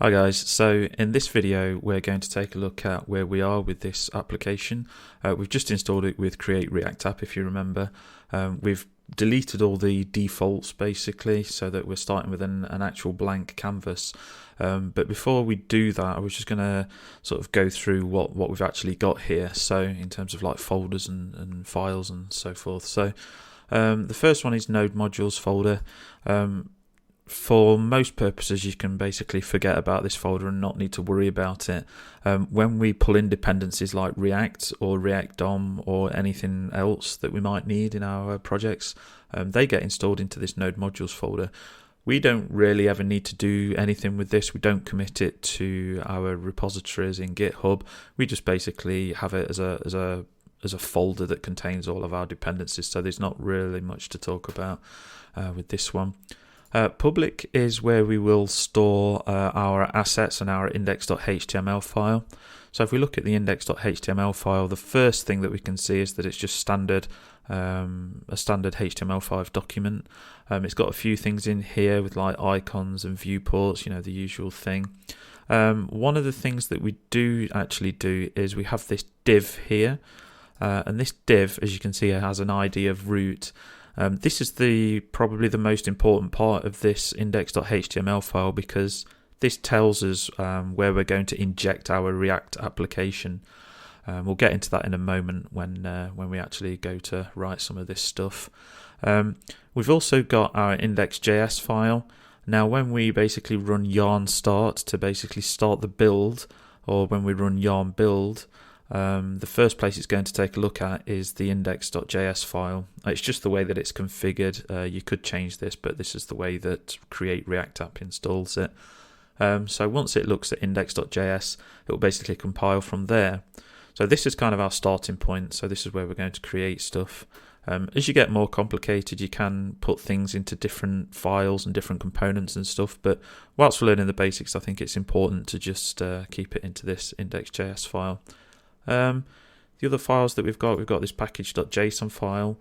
Hi guys, so in this video we're going to take a look at where we are with this application. We've just installed it with Create React App, if you remember. We've deleted all the defaults basically so that we're starting with an actual blank canvas. But before we do that, I was just going to sort of go through what we've actually got here. So in terms of like folders and files and so forth. So the first one is Node Modules folder. For most purposes, you can basically forget about this folder and not need to worry about it. When we pull in dependencies like React or React DOM or anything else that we might need in our projects, they get installed into this Node Modules folder. We don't really ever need to do anything with this. We don't commit it to our repositories in GitHub. We just basically have it as a folder that contains all of our dependencies. So there's not really much to talk about with this one. Public is where we will store our assets and our index.html file. So if we look at the index.html file, the first thing that we can see is that it's just standard, a standard HTML5 document. It's got a few things in here with like icons and viewports, the usual thing. One of the things that we do actually do is we have this div here, and this div, as you can see, has an ID of root. This is probably the most important part of this index.html file because this tells us where we're going to inject our React application. We'll get into that in a moment when we actually go to write some of this stuff. We've also got our index.js file. Now when we basically run yarn start to basically start the build, or when we run yarn build, the first place it's going to take a look at is the index.js file. It's just the way that it's configured. You could change this, but this is the way that Create React App installs it. So once it looks at index.js, it will basically compile from there. So this is kind of our starting point. So this is where we're going to create stuff. As you get more complicated, you can put things into different files and different components and stuff. But whilst we're learning the basics, I think it's important to just keep it into this index.js file. The other files that we've got this package.json file.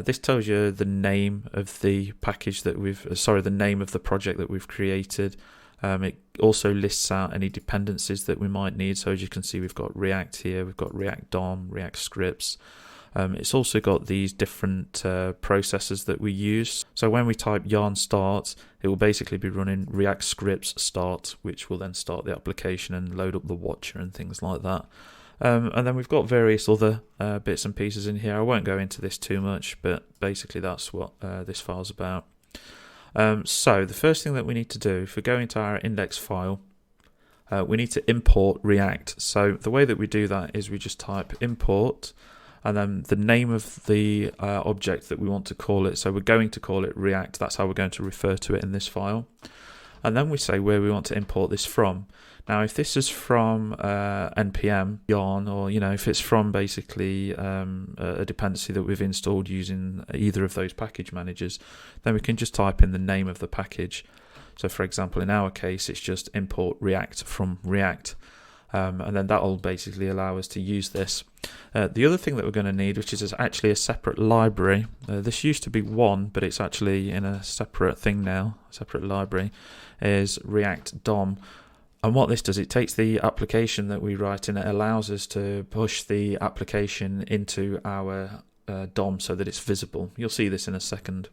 This tells you the name of the package that the name of the project that we've created. It also lists out any dependencies that we might need. So as you can see, we've got React here, we've got React DOM, React scripts. It's also got these different processes that we use. So when we type yarn start, it will basically be running React scripts start, which will then start the application and load up the watcher and things like that. And then we've got various other bits and pieces in here. I won't go into this too much, but basically that's what this file's about. So the first thing that we need to do, if we go into our index file, we need to import React. So the way that we do that is we just type import and then the name of the object that we want to call it. So we're going to call it React. That's how we're going to refer to it in this file. And then we say where we want to import this from. Now, if this is from npm yarn, or if it's from basically a dependency that we've installed using either of those package managers, then we can just type in the name of the package. So, for example, in our case, it's just import React from React, and then that will basically allow us to use this. The other thing that we're going to need, which is actually a separate library. This used to be one, but it's actually in a separate thing now, a separate library, is React DOM. And what this does, it takes the application that we write and it allows us to push the application into our DOM so that it's visible. You'll see this in a second.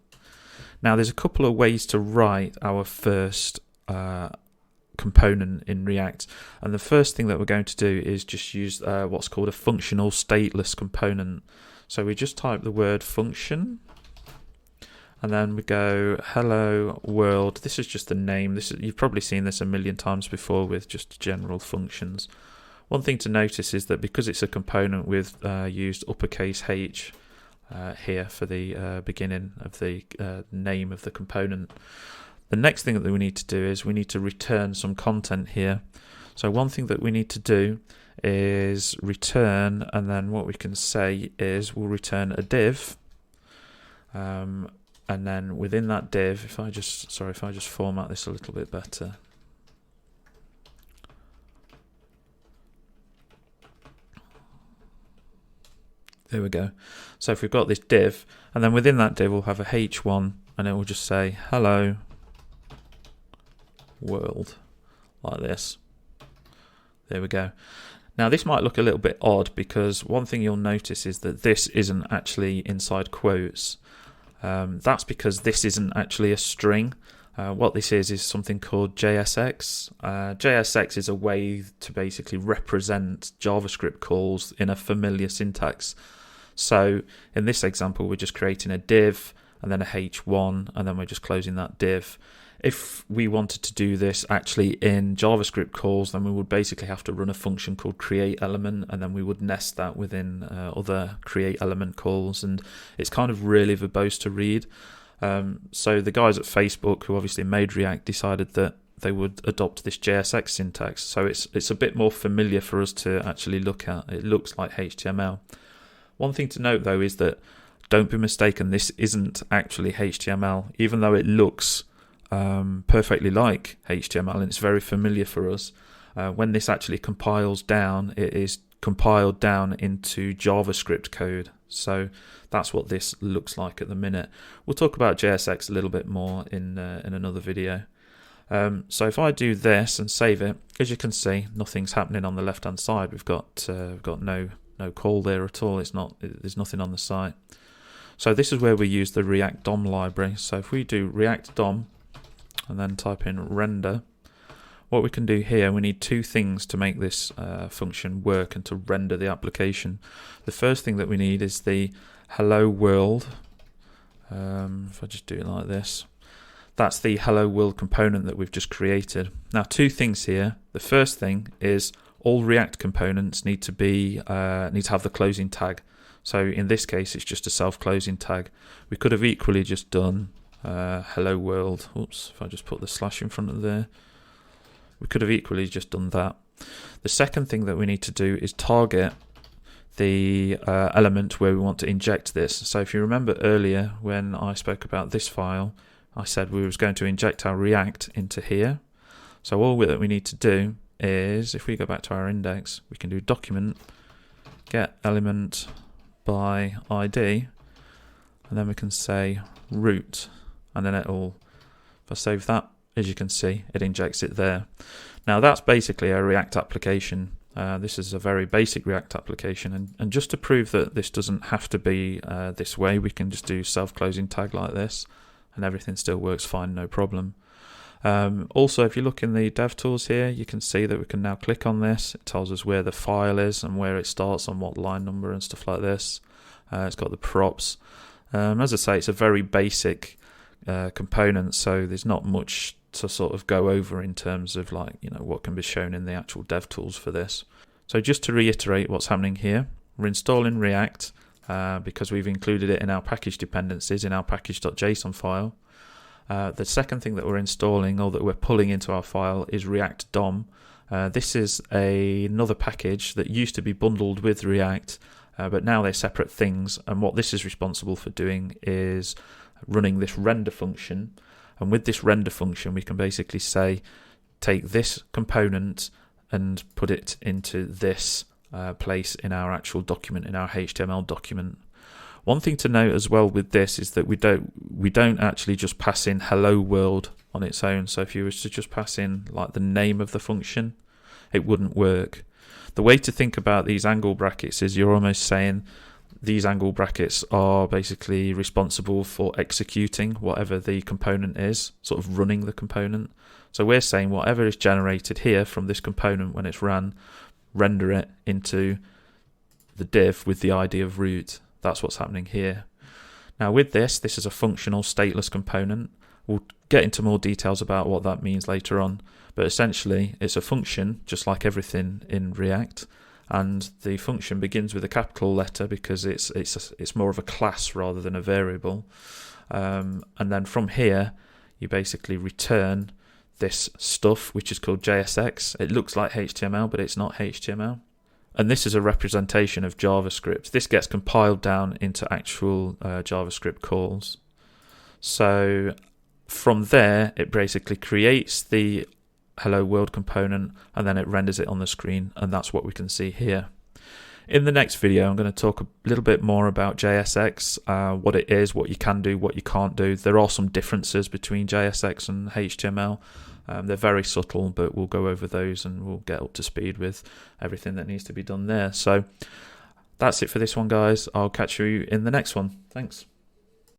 Now, there's a couple of ways to write our first component in React. And the first thing that we're going to do is just use what's called a functional stateless component. So we just type the word function. And then we go hello world. This is just the name. You've probably seen this a million times before with just general functions. One thing to notice is that because it's a component, we've used uppercase H here for the beginning of the name of the component. The next thing that we need to do is we need to return some content here. So one thing that we need to do is return, and then what we can say is we'll return a div. And then within that div, if I just format this a little bit better. There we go. So if we've got this div, and then within that div we'll have a h1, and it will just say hello world, like this. There we go. Now this might look a little bit odd because one thing you'll notice is that this isn't actually inside quotes. That's because this isn't actually a string. What this is something called JSX. JSX is a way to basically represent JavaScript calls in a familiar syntax. So in this example, we're just creating a div and then a h1, and then we're just closing that div. If we wanted to do this actually in JavaScript calls, then we would basically have to run a function called createElement, and then we would nest that within other createElement calls, and it's kind of really verbose to read. So the guys at Facebook, who obviously made React, decided that they would adopt this JSX syntax. So it's a bit more familiar for us to actually look at. It looks like HTML. One thing to note though is that don't be mistaken, this isn't actually HTML, even though it looks perfectly like HTML and it's very familiar for us. When this actually compiles down, it is compiled down into JavaScript code. So that's what this looks like at the minute. We'll talk about JSX a little bit more in another video. So if I do this and save it, as you can see, nothing's happening on the left hand side. We've got no call there at all. There's nothing on the site. So this is where we use the React DOM library. So if we do React DOM and then type in render, what we can do here, we need two things to make this function work and to render the application. The first thing that we need is the hello world. If I just do it like this, that's the hello world component that we've just created. Now, two things here. The first thing is all React components need to have the closing tag. So in this case, it's just a self-closing tag. We could have equally just done hello world. Oops, if I just put the slash in front of there. We could have equally just done that. The second thing that we need to do is target the element where we want to inject this. So if you remember earlier when I spoke about this file, I said we was going to inject our React into here. So all that we need to do is, if we go back to our index, we can do document get element by ID, and then we can say root, and then if I save that, as you can see, it injects it there. Now that's basically a React application. This is a very basic React application, and just to prove that this doesn't have to be this way, we can just do self-closing tag like this, and everything still works fine, no problem. Also, if you look in the DevTools here, you can see that we can now click on this. It tells us where the file is and where it starts on what line number and stuff like this. It's got the props. As I say, it's a very basic component, so there's not much to sort of go over in terms of what can be shown in the actual DevTools for this. So just to reiterate what's happening here, we're installing React because we've included it in our package dependencies in our package.json file. The second thing that we're installing, or that we're pulling into our file, is React DOM. This is another package that used to be bundled with React, but now they're separate things, and what this is responsible for doing is running this render function. And with this render function, we can basically say, take this component and put it into this place in our actual document, in our HTML document. One thing to note as well with this is that we don't actually just pass in hello world on its own. So if you were to just pass in like the name of the function, it wouldn't work. The way to think about these angle brackets is you're almost saying these angle brackets are basically responsible for executing whatever the component is, sort of running the component. So we're saying whatever is generated here from this component when it's ran, render it into the div with the ID of root. That's what's happening here. Now with this is a functional stateless component. We'll get into more details about what that means later on, but essentially it's a function just like everything in React, and the function begins with a capital letter because it's more of a class rather than a variable, and then from here you basically return this stuff which is called JSX. It looks like HTML, but it's not HTML. And this is a representation of JavaScript. This gets compiled down into actual JavaScript calls. So from there, it basically creates the hello world component, and then it renders it on the screen, and that's what we can see here. In the next video, I'm going to talk a little bit more about JSX, what it is, what you can do, what you can't do. There are some differences between JSX and HTML. They're very subtle, but we'll go over those and we'll get up to speed with everything that needs to be done there. So that's it for this one, guys. I'll catch you in the next one. Thanks.